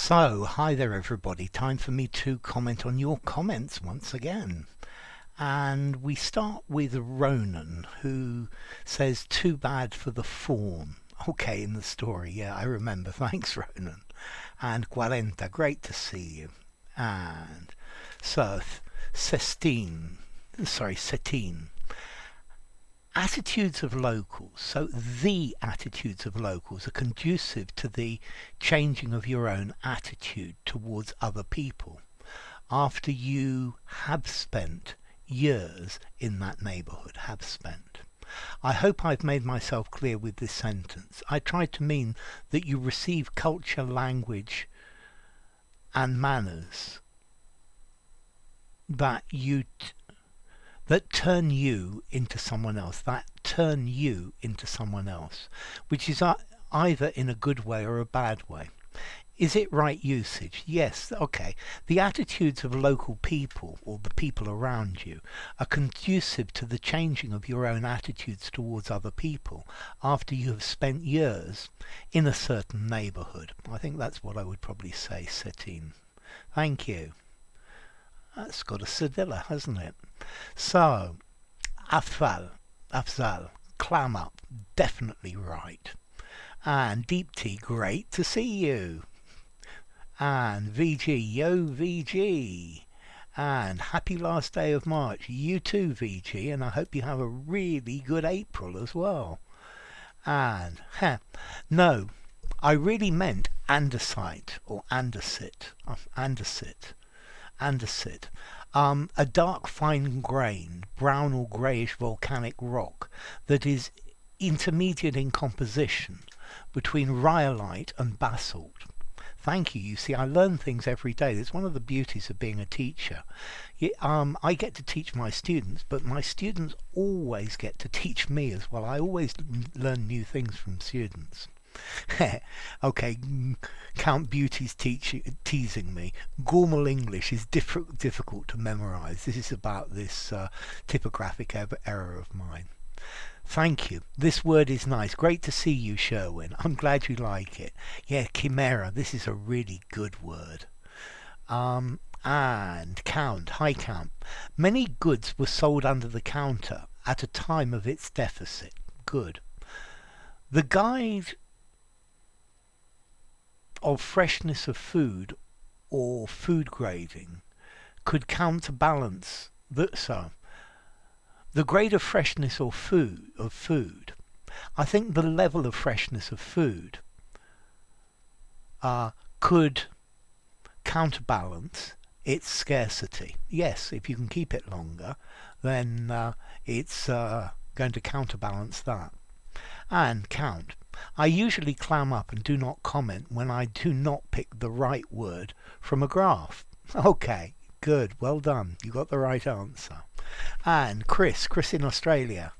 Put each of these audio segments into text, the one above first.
So, hi there everybody. Time for me to comment on your comments once again. And we start with Ronan, who says, too bad for the fawn. Okay, in the story, yeah, I remember. Thanks, Ronan. And Quarenta, great to see you. And Seth, Sestine, Setine. Attitudes of locals. So the attitudes of locals are conducive to the changing of your own attitude towards other people after you have spent years in that neighbourhood. I hope I've made myself clear with this sentence. I tried to mean that you receive culture, language and manners that turn you into someone else, which is either in a good way or a bad way. Is it right usage? Yes, okay. The attitudes of local people, or the people around you, are conducive to the changing of your own attitudes towards other people after you have spent years in a certain neighbourhood. I think that's what I would probably say, Setine. Thank you. That's got a cedilla, hasn't it? So, Afzal, clam up, definitely right. And Deep Tea, great to see you. And VG, yo VG. And happy last day of March. You too, VG, and I hope you have a really good April as well. And, no, I really meant andesite or andesite. Andesite. A dark fine-grained, brown or greyish volcanic rock that is intermediate in composition between rhyolite and basalt. Thank you. You see, I learn things every day. That's one of the beauties of being a teacher. I get to teach my students, but my students always get to teach me as well. I always learn new things from students. Okay, Count Beauty's teasing me. Gormal English is difficult to memorize. This is about this typographic error of mine. Thank you. This word is nice. Great to see you, Sherwin. I'm glad you like it. Yeah, chimera. This is a really good word. And count. Hi, count. Many goods were sold under the counter at a time of its deficit. Good. The guide of freshness of food or food grading could counterbalance the grade of freshness or food. I think the level of freshness of food could counterbalance its scarcity. Yes, if you can keep it longer, then it's going to counterbalance that. And count. I usually clam up and do not comment when I do not pick the right word from a graph. Okay, good, well done. You got the right answer. And Chris in Australia.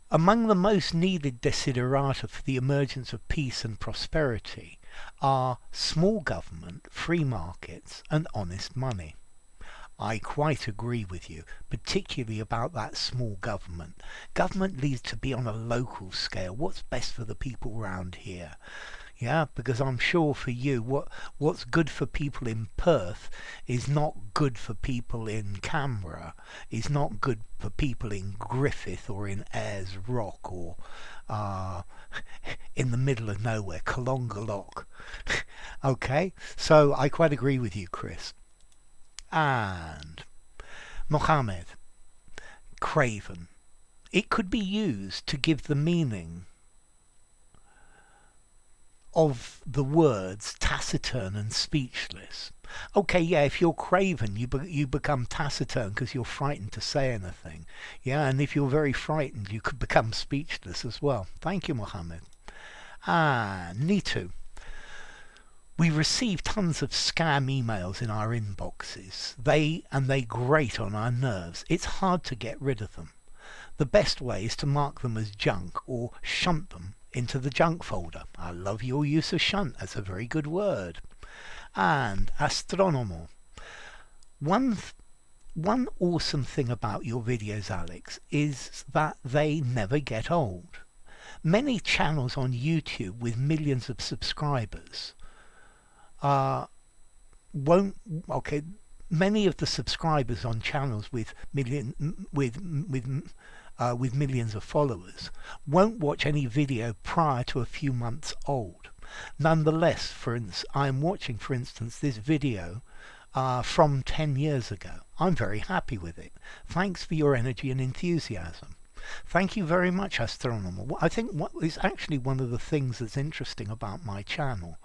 Among the most needed desiderata for the emergence of peace and prosperity are small government, free markets and honest money. I quite agree with you, particularly about that small government. Government needs to be on a local scale. What's best for the people round here? Yeah, because I'm sure for you, what's good for people in Perth is not good for people in Canberra, is not good for people in Griffith or in Ayers Rock or in the middle of nowhere, Kalongalok. Okay, so I quite agree with you, Chris. And Mohammed, craven. It could be used to give the meaning of the words taciturn and speechless. Okay, yeah, if you're craven, you become taciturn because you're frightened to say anything. Yeah, and if you're very frightened, you could become speechless as well. Thank you, Mohammed. Nitu. We receive tons of scam emails in our inboxes. They grate on our nerves. It's hard to get rid of them. The best way is to mark them as junk or shunt them into the junk folder. I love your use of shunt. That's a very good word. And astronomo. One awesome thing about your videos, Alex, is that they never get old. Many channels on YouTube with millions of subscribers uh, won't okay. Many of the subscribers on channels with millions of followers won't watch any video prior to a few months old. Nonetheless, I am watching, for instance, this video from 10 years ago. I'm very happy with it. Thanks for your energy and enthusiasm. Thank you very much, Astronomer. I think what is actually one of the things that's interesting about my channel,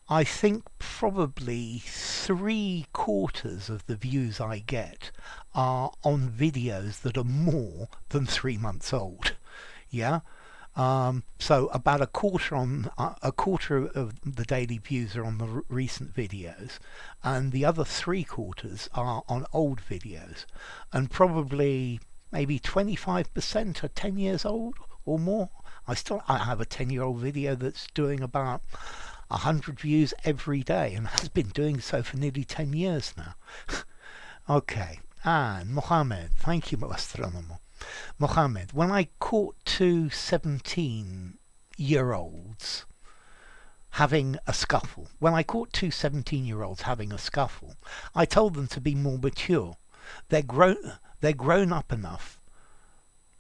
I think probably 3/4 of the views I get are on videos that are more than 3 months old. Yeah. So about a quarter of the daily views are on the recent videos, and the other 3/4 are on old videos, and probably maybe 25% are 10 years old or more. I have a 10-year-old video that's doing about 100 views every day, and has been doing so for nearly 10 years now. Okay, and Mohammed, thank you, Astronomer. Mohammed, when I caught two 17-year-olds having a scuffle, having a scuffle, I told them to be more mature. They're grown up enough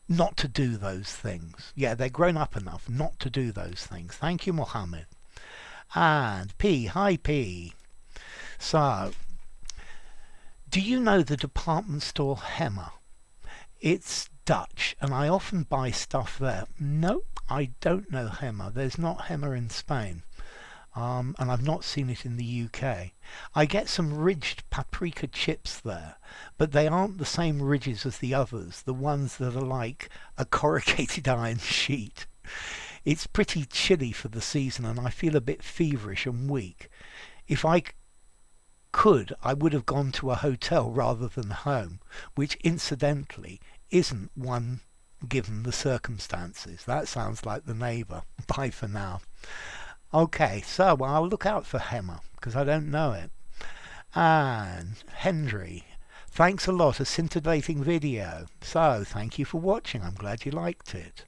not to do those things. Yeah, they're grown up enough not to do those things. Thank you, Mohammed. And P, hi P. So, do you know the department store Hemmer? It's Dutch, and I often buy stuff there. Nope, I don't know Hemmer. There's not Hemmer in Spain. And I've not seen it in the UK. I get some ridged paprika chips there, but they aren't the same ridges as the others, the ones that are like a corrugated iron sheet. It's pretty chilly for the season, and I feel a bit feverish and weak. If I could, I would have gone to a hotel rather than home, which incidentally isn't one given the circumstances. That sounds like the neighbour. Bye for now. Okay, so I'll look out for Hemmer, because I don't know it. And Henry, thanks a lot, a scintillating video. So, thank you for watching. I'm glad you liked it.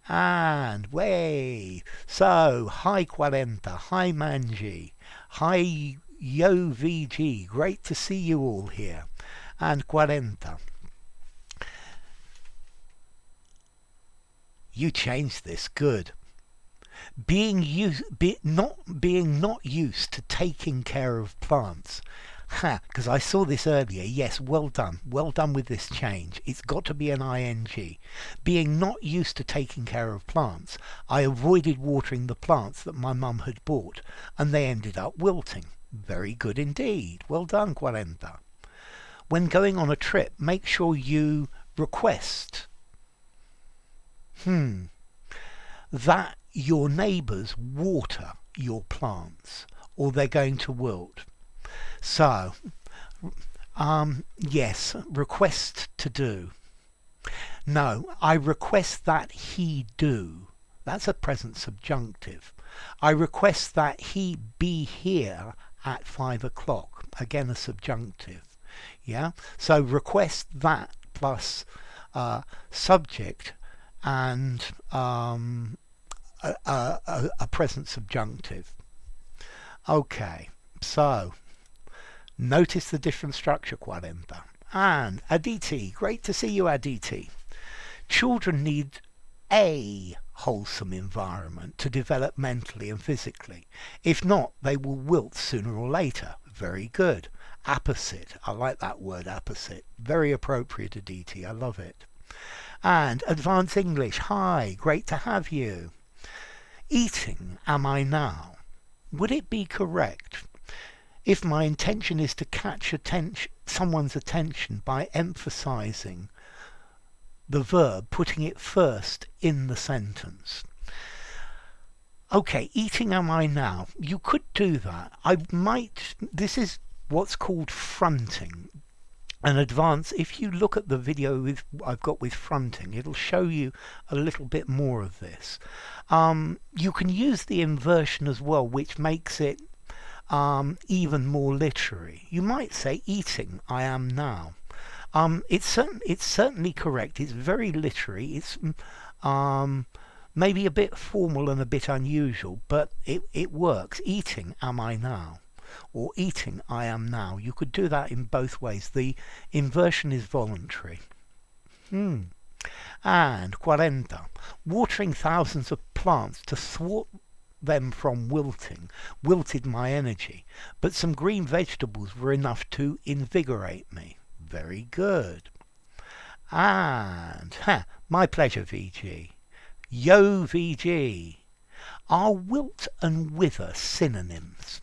And way, so hi Quarenta, hi Manji, hi Yo VG, great to see you all here. And Quarenta, you changed this, good. Not being not used to taking care of plants. Because I saw this earlier. Yes, well done with this change. It's got to be an ing. Being not used to taking care of plants, I avoided watering the plants that my mum had bought, and they ended up wilting. Very good indeed. Well done, Quarenta. When going on a trip, make sure you request that your neighbours water your plants, or they're going to wilt. So, yes, request to do. No, I request that he do. That's a present subjunctive. I request that he be here at 5 o'clock. Again, a subjunctive. Yeah? So request that plus subject and a present subjunctive. Okay, so notice the different structure, Quarenta. And Aditi, great to see you, Aditi. Children need a wholesome environment to develop mentally and physically. If not, they will wilt sooner or later. Very good. Apposite. I like that word, apposite. Very appropriate, Aditi. I love it. And Advanced English, hi, great to have you. Eating, am I now? Would it be correct if my intention is to catch someone's attention by emphasizing the verb, putting it first in the sentence? Okay, eating am I now? You could do that. This is what's called fronting. And Advance, if you look at the video I've got with fronting, it'll show you a little bit more of this. You can use the inversion as well, which makes it even more literary. You might say eating, I am now. It's certainly correct. It's very literary. It's Maybe a bit formal and a bit unusual, but it works. Eating, am I now? Or eating, I am now. You could do that in both ways. The inversion is voluntary. And 40. Watering thousands of plants to thwart them from wilted my energy, but some green vegetables were enough to invigorate me. Very good. And, my pleasure, VG. Yo, VG. Are wilt and wither synonyms?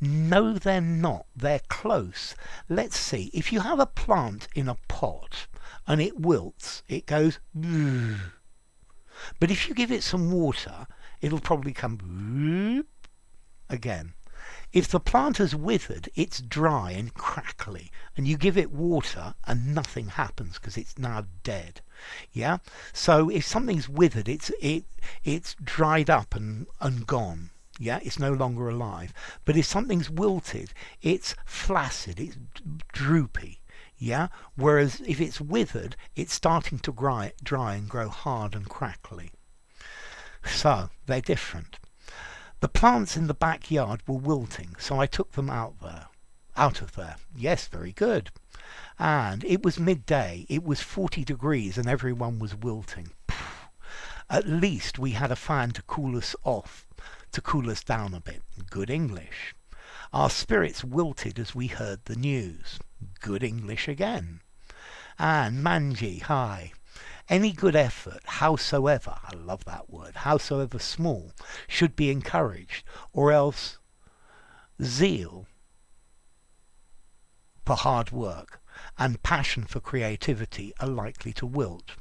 No, they're not. They're close. Let's see. If you have a plant in a pot and it wilts, it goes "Bleh." But if you give it some water, it'll probably come "Bloop" again. If the plant has withered, it's dry and crackly, and you give it water and nothing happens because it's now dead. Yeah? So if something's withered, it's dried up and gone. Yeah, it's no longer alive. But if something's wilted, it's flaccid, it's droopy. Yeah, whereas if it's withered, it's starting to dry and grow hard and crackly. So they're different. The plants in the backyard were wilting, so I took them out of there. Yes, very good. And it was midday. It was 40 degrees, and everyone was wilting. At least we had a fan to cool us off, to cool us down a bit. Good English. Our spirits wilted as we heard the news. Good English again. And Manji, hi. Any good effort, howsoever, I love that word, howsoever small, should be encouraged, or else zeal for hard work and passion for creativity are likely to wilt.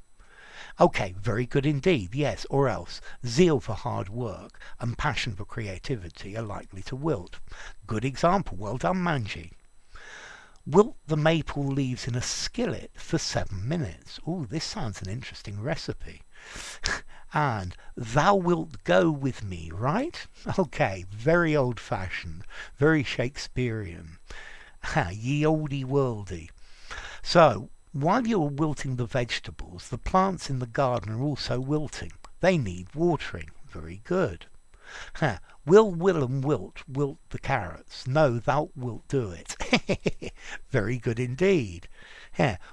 Okay, very good indeed, yes, or else zeal for hard work and passion for creativity are likely to wilt. Good example, well done, Manji. Wilt the maple leaves in a skillet for 7 minutes. Oh, this sounds an interesting recipe. And thou wilt go with me, right? Okay, very old-fashioned, very Shakespearean. Ye olde worldy. So, while you're wilting the vegetables, the plants in the garden are also wilting. They need watering. Very good. Will and wilt the carrots? No, thou wilt do it. Very good indeed.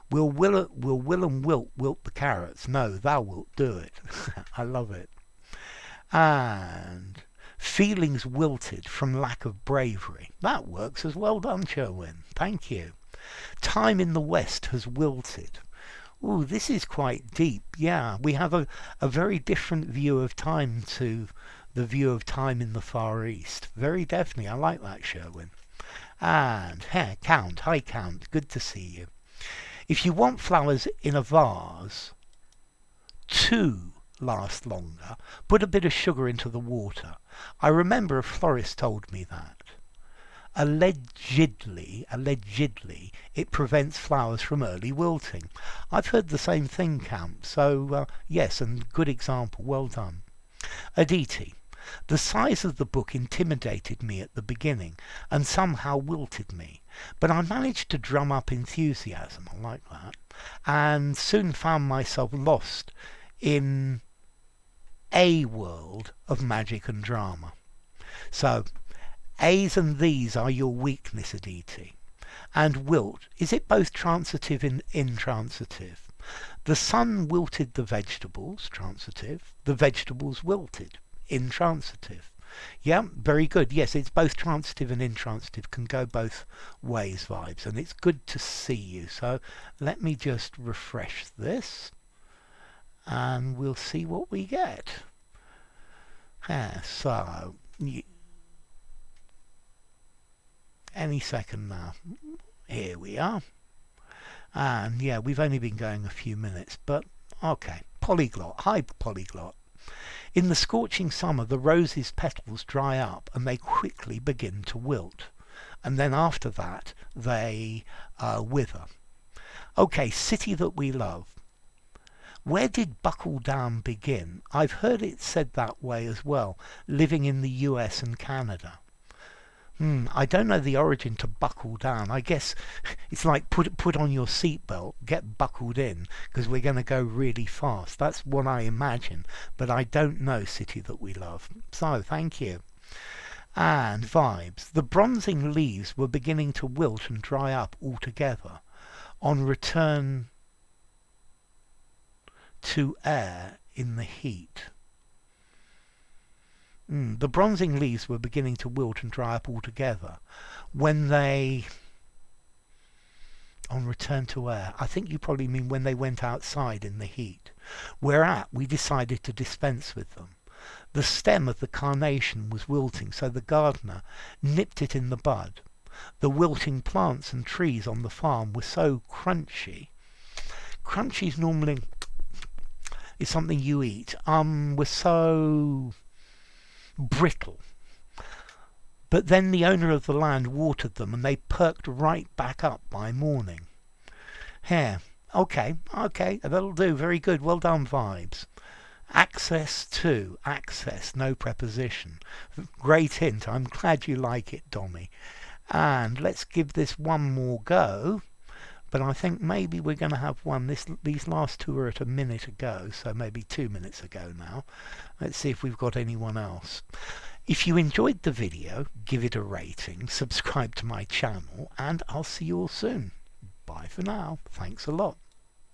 Will and wilt the carrots? No, thou wilt do it. I love it. And feelings wilted from lack of bravery. That works as well done, Sherwin. Thank you. Time in the West has wilted. Ooh, this is quite deep. Yeah, we have a very different view of time to the view of time in the Far East. Very definitely. I like that, Sherwin. And, Count. Hi, Count. Good to see you. If you want flowers in a vase to last longer, put a bit of sugar into the water. I remember a florist told me that. Allegedly, it prevents flowers from early wilting. I've heard the same thing, Count. So, yes, and good example. Well done. Aditi. The size of the book intimidated me at the beginning and somehow wilted me, but I managed to drum up enthusiasm, I like that, and soon found myself lost in a world of magic and drama. So, A's and these are your weakness, Aditi. And wilt, is it both transitive and intransitive? The sun wilted the vegetables, transitive, the vegetables wilted. Intransitive. Yeah, very good. Yes, it's both transitive and intransitive, can go both ways, vibes, and it's good to see you. So let me just refresh this and we'll see what we get. So any second now. Here we are. And yeah, we've only been going a few minutes, but okay. Polyglot. Hi, Polyglot. In the scorching summer, the rose's petals dry up and they quickly begin to wilt. And then after that, they wither. Okay, city that we love. Where did buckle down begin? I've heard it said that way as well, living in the US and Canada. I don't know the origin to buckle down. I guess it's like put on your seatbelt, get buckled in, because we're going to go really fast. That's what I imagine, but I don't know City That We Love. So, thank you. And vibes. The bronzing leaves were beginning to wilt and dry up altogether. On return to air in the heat. The bronzing leaves were beginning to wilt and dry up altogether when they, on return to air, I think you probably mean when they went outside in the heat, whereat we decided to dispense with them. The stem of the carnation was wilting, so the gardener nipped it in the bud. The wilting plants and trees on the farm were so crunchy. Crunchy's normally is something you eat. Were so brittle. But then the owner of the land watered them and they perked right back up by morning. Here. Okay, that'll do. Very good. Well done, vibes. Access, no preposition. Great hint. I'm glad you like it, Dommy. And let's give this one more go. But I think maybe we're going to have one. These last two are at a minute ago, so maybe 2 minutes ago now. Let's see if we've got anyone else. If you enjoyed the video, give it a rating, subscribe to my channel, and I'll see you all soon. Bye for now. Thanks a lot.